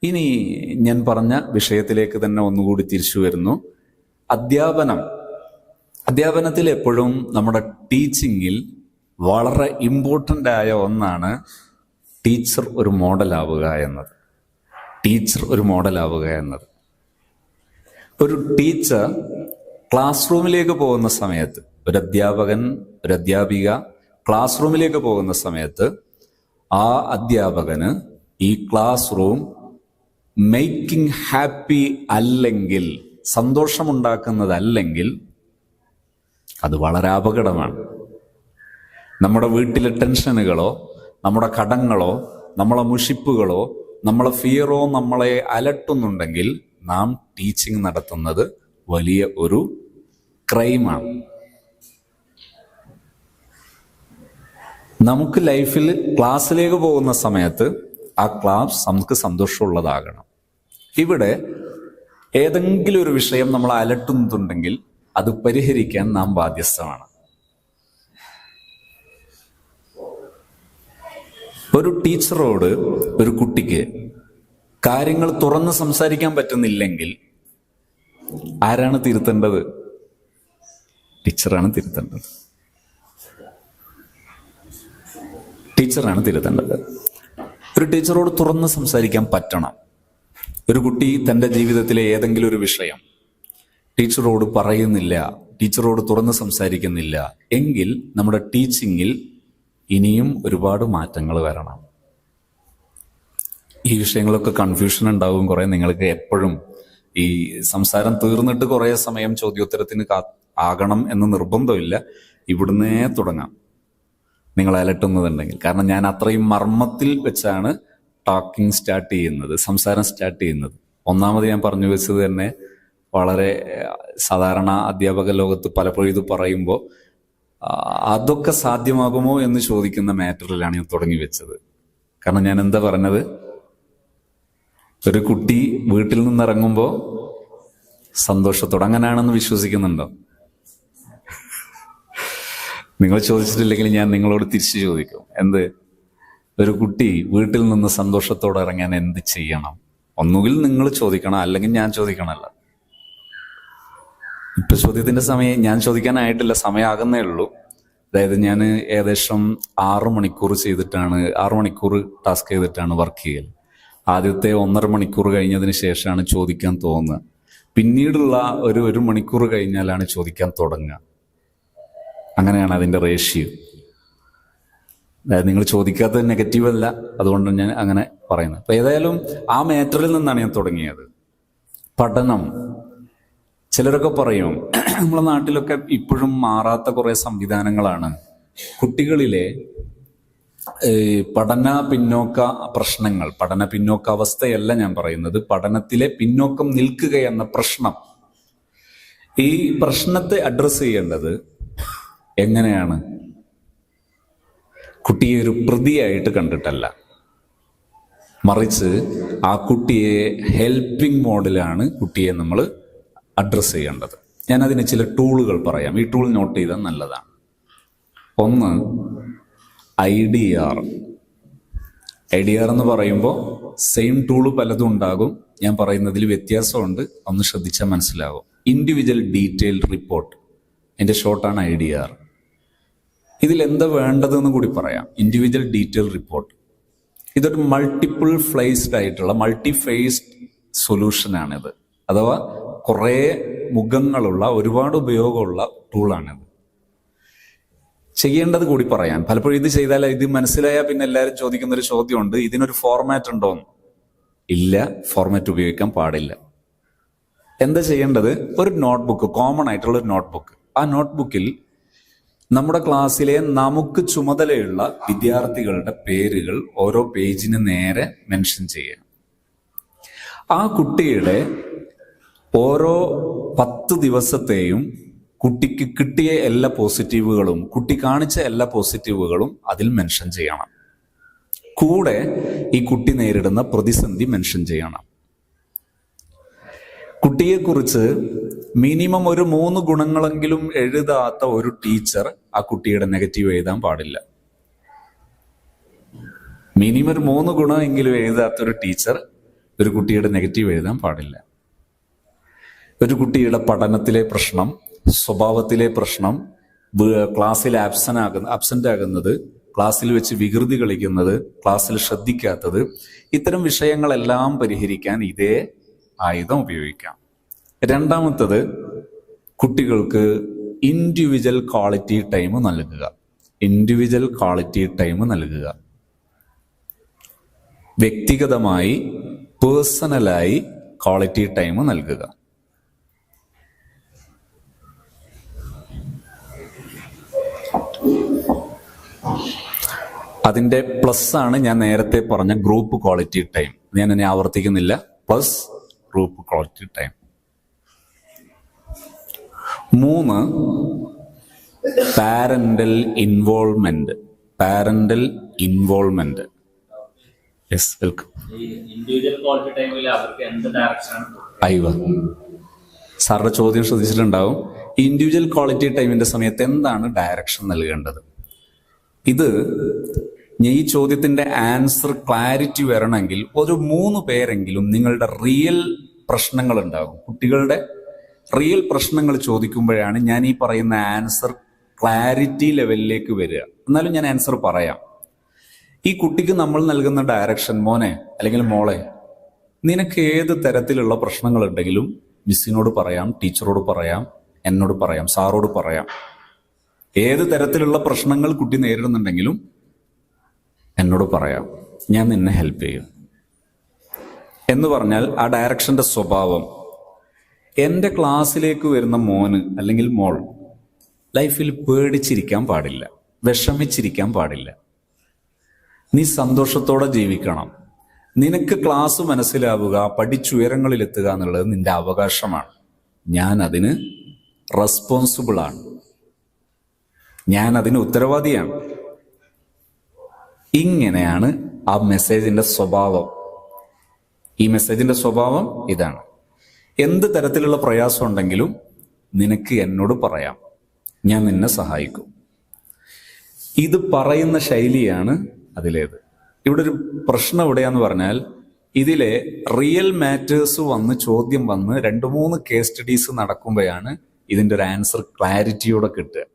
ഇനി ഞാൻ പറഞ്ഞ വിഷയത്തിലേക്ക് തന്നെ ഒന്നുകൂടി തിരിച്ചു വരുന്നു. അധ്യാപനത്തിൽ എപ്പോഴും നമ്മുടെ ടീച്ചിങ്ങിൽ വളരെ ഇമ്പോർട്ടൻ്റ് ആയ ഒന്നാണ് ടീച്ചർ ഒരു മോഡലാവുക എന്നത്. ഒരു ടീച്ചർ ക്ലാസ് റൂമിലേക്ക് പോകുന്ന സമയത്ത്, ഒരു അധ്യാപിക ക്ലാസ് റൂമിലേക്ക് പോകുന്ന സമയത്ത് ആ അധ്യാപകന് ഈ ക്ലാസ് റൂം മേക്കിംഗ് ഹാപ്പി അല്ലെങ്കിൽ, സന്തോഷമുണ്ടാക്കുന്നതല്ലെങ്കിൽ അത് വളരെ അപകടമാണ്. നമ്മുടെ വീട്ടിലെ ടെൻഷനുകളോ, നമ്മുടെ കടങ്ങളോ, നമ്മളെ മുഷിപ്പുകളോ, നമ്മളെ ഫിയറോ നമ്മളെ അലട്ടുന്നുണ്ടെങ്കിൽ നാം ടീച്ചിങ് നടത്തുന്നത് വലിയ ഒരു ക്രൈമാണ്. നമുക്ക് ലൈഫിൽ ക്ലാസ്സിലേക്ക് പോകുന്ന സമയത്ത് ആ ക്ലാസ് നമുക്ക് സന്തോഷമുള്ളതാകണം. ഇവിടെ ഏതെങ്കിലും ഒരു വിഷയം നമ്മളെ അലട്ടുന്നുണ്ടെങ്കിൽ അത് പരിഹരിക്കാൻ നാം ബാധ്യസ്ഥമാണ്. ഒരു ടീച്ചറോട് ഒരു കുട്ടിക്ക് കാര്യങ്ങൾ തുറന്ന് സംസാരിക്കാൻ പറ്റുന്നില്ലെങ്കിൽ ആരാണ് തിരുത്തേണ്ടത്? ടീച്ചറാണ് തിരുത്തേണ്ടത്. ഒരു ടീച്ചറോട് തുറന്ന് സംസാരിക്കാൻ പറ്റണം. ഒരു കുട്ടി തൻ്റെ ജീവിതത്തിലെ ഏതെങ്കിലും ഒരു വിഷയം ടീച്ചറോട് പറയുന്നില്ല, ടീച്ചറോട് തുറന്ന് സംസാരിക്കുന്നില്ല എങ്കിൽ നമ്മുടെ ടീച്ചിങ്ങിൽ ഇനിയും ഒരുപാട് മാറ്റങ്ങൾ വരണം. ഈ വിഷയങ്ങളൊക്കെ കൺഫ്യൂഷൻ ഉണ്ടാവും. കുറെ നിങ്ങൾക്ക് എപ്പോഴും ഈ സംസാരം തീർന്നിട്ട് കുറെ സമയം ചോദ്യോത്തരത്തിന് ആകണം എന്ന് നിർബന്ധമില്ല. ഇവിടുന്നേ തുടങ്ങാം നിങ്ങൾ അലട്ടുന്നതുണ്ടെങ്കിൽ. കാരണം ഞാൻ അത്രയും മർമ്മത്തിൽ വെച്ചാണ് ടോക്കിംഗ് സ്റ്റാർട്ട് ചെയ്യുന്നത്, സംസാരം സ്റ്റാർട്ട് ചെയ്യുന്നത്. ഒന്നാമത് ഞാൻ പറഞ്ഞു വെച്ചത് തന്നെ വളരെ സാധാരണ അധ്യാപക ലോകത്ത് പലപ്പോഴും ഇത് പറയുമ്പോൾ അതൊക്കെ സാധ്യമാകുമോ എന്ന് ചോദിക്കുന്ന മാറ്ററിലാണ് ഞാൻ തുടങ്ങി വെച്ചത്. കാരണം ഞാൻ എന്താ പറഞ്ഞത്? ഒരു കുട്ടി വീട്ടിൽ നിന്നിറങ്ങുമ്പോൾ സന്തോഷത്തോടെ, അങ്ങനെയാണെന്ന് വിശ്വസിക്കുന്നുണ്ടോ? നിങ്ങൾ ചോദിച്ചിട്ടില്ലെങ്കിൽ ഞാൻ നിങ്ങളോട് തിരിച്ചു ചോദിക്കും. എന്ത്? ഒരു കുട്ടി വീട്ടിൽ നിന്ന് സന്തോഷത്തോടെ ഇറങ്ങാൻ എന്ത് ചെയ്യണം? ഒന്നുകിൽ നിങ്ങൾ ചോദിക്കണം, അല്ലെങ്കിൽ ഞാൻ ചോദിക്കണമല്ല. ഇപ്പൊ ചോദ്യത്തിന്റെ സമയം ഞാൻ ചോദിക്കാനായിട്ടില്ല, സമയമാകുന്നേ ഉള്ളൂ. അതായത് ഞാൻ ഏകദേശം 6 മണിക്കൂർ ചെയ്തിട്ടാണ്, 6 മണിക്കൂർ ടാസ്ക് ചെയ്തിട്ടാണ് വർക്ക് ചെയ്യൽ. ആദ്യത്തെ 1.5 മണിക്കൂർ കഴിഞ്ഞതിന് ശേഷമാണ് ചോദിക്കാൻ തോന്നുക. പിന്നീടുള്ള ഒരു മണിക്കൂർ കഴിഞ്ഞാലാണ് ചോദിക്കാൻ തുടങ്ങുക. അങ്ങനെയാണ് അതിൻ്റെ റേഷ്യോ. അതായത് നിങ്ങൾ ചോദിക്കാത്തത് നെഗറ്റീവ് അല്ല, അതുകൊണ്ട് ഞാൻ അങ്ങനെ പറയുന്നത്. അപ്പൊ ഏതായാലും ആ മാറ്ററിൽ നിന്നാണ് ഞാൻ തുടങ്ങിയത്. പഠനം, ചിലരൊക്കെ പറയും നമ്മളെ നാട്ടിലൊക്കെ ഇപ്പോഴും മാറാത്ത കുറെ സംവിധാനങ്ങളാണ്. കുട്ടികളിലെ പഠന പിന്നോക്ക പ്രശ്നങ്ങൾ, പഠന പിന്നോക്കാവസ്ഥയല്ല ഞാൻ പറയുന്നത്, പഠനത്തിലെ പിന്നോക്കം നിൽക്കുക എന്ന പ്രശ്നം. ഈ പ്രശ്നത്തെ അഡ്രസ്സ് ചെയ്യേണ്ടത് എങ്ങനെയാണ്? കുട്ടിയെ ഒരു പ്രതിയായിട്ട് കണ്ടിട്ടല്ല, മറിച്ച് ആ കുട്ടിയെ ഹെൽപ്പിംഗ് മോഡിലാണ് കുട്ടിയെ നമ്മൾ അഡ്രസ്സ് ചെയ്യേണ്ടത്. ഞാനതിന് ചില ടൂളുകൾ പറയാം. ഈ ടൂൾ നോട്ട് ചെയ്താൽ നല്ലതാണ്. ഒന്ന്, IDR എന്ന് പറയുമ്പോൾ സെയിം ടൂള് പലതും ഉണ്ടാകും. ഞാൻ പറയുന്നതിൽ വ്യത്യാസമുണ്ട്, ഒന്ന് ശ്രദ്ധിച്ചാൽ മനസ്സിലാകും. ഇൻഡിവിജ്വൽ ഡീറ്റെയിൽഡ് റിപ്പോർട്ട്, എൻ്റെ ഷോർട്ടാണ് IDR. ഇതിൽ എന്താ വേണ്ടതെന്ന് കൂടി പറയാം. ഇൻഡിവിജ്വൽ ഡീറ്റെയിൽ റിപ്പോർട്ട് ഇതൊരു മൾട്ടി ഫേസ്ഡ് സൊല്യൂഷനാണിത്. അഥവാ കുറേ മുഖങ്ങളുള്ള, ഒരുപാട് ഉപയോഗമുള്ള ടൂളാണിത്. ചെയ്യേണ്ടത് കൂടി പറയാൻ, പലപ്പോഴും ഇത് ചെയ്താൽ, ഇത് മനസ്സിലായാൽ പിന്നെ എല്ലാവരും ചോദിക്കുന്നൊരു ചോദ്യമുണ്ട്, ഇതിനൊരു ഫോർമാറ്റ് ഉണ്ടോന്ന്. ഇല്ല, ഫോർമാറ്റ് ഉപയോഗിക്കാൻ പാടില്ല. എന്താ ചെയ്യേണ്ടത്? ഒരു നോട്ട്ബുക്ക്, കോമൺ ആയിട്ടുള്ള ഒരു നോട്ട്ബുക്ക്. ആ നോട്ട്ബുക്കിൽ നമ്മുടെ ക്ലാസ്സിലെ നമുക്ക് ചുമതലയുള്ള വിദ്യാർത്ഥികളുടെ പേരുകൾ ഓരോ പേജിന് നേരെ മെൻഷൻ ചെയ്യുക. ആ കുട്ടിയുടെ ഓരോ 10 ദിവസത്തെയും കുട്ടിക്ക് കിട്ടിയ എല്ലാ പോസിറ്റീവുകളും, കുട്ടി കാണിച്ച എല്ലാ പോസിറ്റീവുകളും അതിൽ മെൻഷൻ ചെയ്യണം. കൂടെ ഈ കുട്ടി നേരിടുന്ന പ്രതിസന്ധി മെൻഷൻ ചെയ്യണം. കുട്ടിയെക്കുറിച്ച് മിനിമം ഒരു 3 ഗുണങ്ങളെങ്കിലും എഴുതാത്ത ഒരു ടീച്ചർ ആ കുട്ടിയുടെ നെഗറ്റീവ് എഴുതാൻ പാടില്ല. മിനിമം ഒരു 3 ഗുണമെങ്കിലും എഴുതാത്ത ഒരു ടീച്ചർ ഒരു കുട്ടിയുടെ നെഗറ്റീവ് എഴുതാൻ പാടില്ല. ഒരു കുട്ടിയുടെ പഠനത്തിലെ പ്രശ്നം, സ്വഭാവത്തിലെ പ്രശ്നം, ക്ലാസ്സിൽ ആബ്സെന്റ് ആകുന്നത്, ക്ലാസ്സിൽ വെച്ച് വികൃതി കളിക്കുന്നത്, ക്ലാസ്സിൽ ശ്രദ്ധിക്കാത്തത്, ഇത്തരം വിഷയങ്ങളെല്ലാം പരിഹരിക്കാൻ ഇതേ ആയുധം ഉപയോഗിക്കാം. രണ്ടാമത്തത്, കുട്ടികൾക്ക് ഇൻഡിവിജ്വൽ ക്വാളിറ്റി ടൈം നൽകുക. ഇൻഡിവിജ്വൽ ക്വാളിറ്റി ടൈം നൽകുക. വ്യക്തിഗതമായി, പേഴ്സണലായി ക്വാളിറ്റി ടൈം നൽകുക. അതിന്റെ പ്ലസ് ആണ് ഞാൻ നേരത്തെ പറഞ്ഞ ഗ്രൂപ്പ് ക്വാളിറ്റി ടൈം. ഞാൻ എന്നെ ആവർത്തിക്കുന്നില്ല. Plus group quality time. 3, parental involvement. Parental involvement. Yes, welcome. അയ്യോ, സാറിന്റെ ചോദ്യം ശ്രദ്ധിച്ചിട്ടുണ്ടാവും. ഇൻഡിവിജ്വൽ ക്വാളിറ്റി ടൈമിന്റെ സമയത്ത് എന്താണ് ഡയറക്ഷൻ നൽകേണ്ടത്? ഇത് ഈ ചോദ്യത്തിന്റെ ആൻസർ ക്ലാരിറ്റി വരണമെങ്കിൽ ഒരു 3 പേരെങ്കിലും നിങ്ങളുടെ റിയൽ പ്രശ്നങ്ങൾ ഉണ്ടാകും. കുട്ടികളുടെ റിയൽ പ്രശ്നങ്ങൾ ചോദിക്കുമ്പോഴാണ് ഞാൻ ഈ പറയുന്ന ആൻസർ ക്ലാരിറ്റി ലെവലിലേക്ക് വരിക. എന്നാലും ഞാൻ ആൻസർ പറയാം. ഈ കുട്ടിക്ക് നമ്മൾ നൽകുന്ന ഡയറക്ഷൻ, മോനെ അല്ലെങ്കിൽ മോളെ, നിനക്ക് ഏത് തരത്തിലുള്ള പ്രശ്നങ്ങളുണ്ടെങ്കിലും മിസ്സിനോട് പറയാം, ടീച്ചറോട് പറയാം, എന്നോട് പറയാം, സാറോട് പറയാം. ഏത് തരത്തിലുള്ള പ്രശ്നങ്ങൾ കുട്ടി നേരിടുന്നുണ്ടെങ്കിലും എന്നോട് പറയാം, ഞാൻ നിന്നെ ഹെൽപ്പ് ചെയ്യും എന്ന് പറഞ്ഞാൽ ആ ഡയറക്ഷന്റെ സ്വഭാവം, എൻ്റെ ക്ലാസ്സിലേക്ക് വരുന്ന മോന് അല്ലെങ്കിൽ മോൾ ലൈഫിൽ പേടിച്ചിരിക്കാൻ പാടില്ല, വിഷമിച്ചിരിക്കാൻ പാടില്ല. നീ സന്തോഷത്തോടെ ജീവിക്കണം. നിനക്ക് ക്ലാസ് മനസ്സിലാവുക, പഠിച്ചുയരങ്ങളിലെത്തുക എന്നുള്ളത് നിന്റെ അവകാശമാണ്. ഞാൻ അതിന് റെസ്പോൺസിബിളാണ്, ഞാൻ അതിന് ഉത്തരവാദിയാണ്. ഇങ്ങനെയാണ് ആ മെസ്സേജിന്റെ സ്വഭാവം. ഈ മെസ്സേജിന്റെ സ്വഭാവം ഇതാണ്. എന്ത് തരത്തിലുള്ള പ്രയാസം ഉണ്ടെങ്കിലും നിനക്ക് എന്നോട് പറയാം, ഞാൻ നിന്നെ സഹായിക്കും. ഇത് പറയുന്ന ശൈലിയാണ് അതിലേത്. ഇവിടെ ഒരു പ്രശ്നം എവിടെയാന്ന് പറഞ്ഞാൽ, ഇതിലെ റിയൽ മാറ്റേഴ്സ് വന്ന് ചോദ്യം വന്ന് 2-3 കേസ് സ്റ്റഡീസ് നടക്കുമ്പോഴാണ് ഇതിന്റെ ഒരു ആൻസർ ക്ലാരിറ്റിയോടെ കിട്ടുക.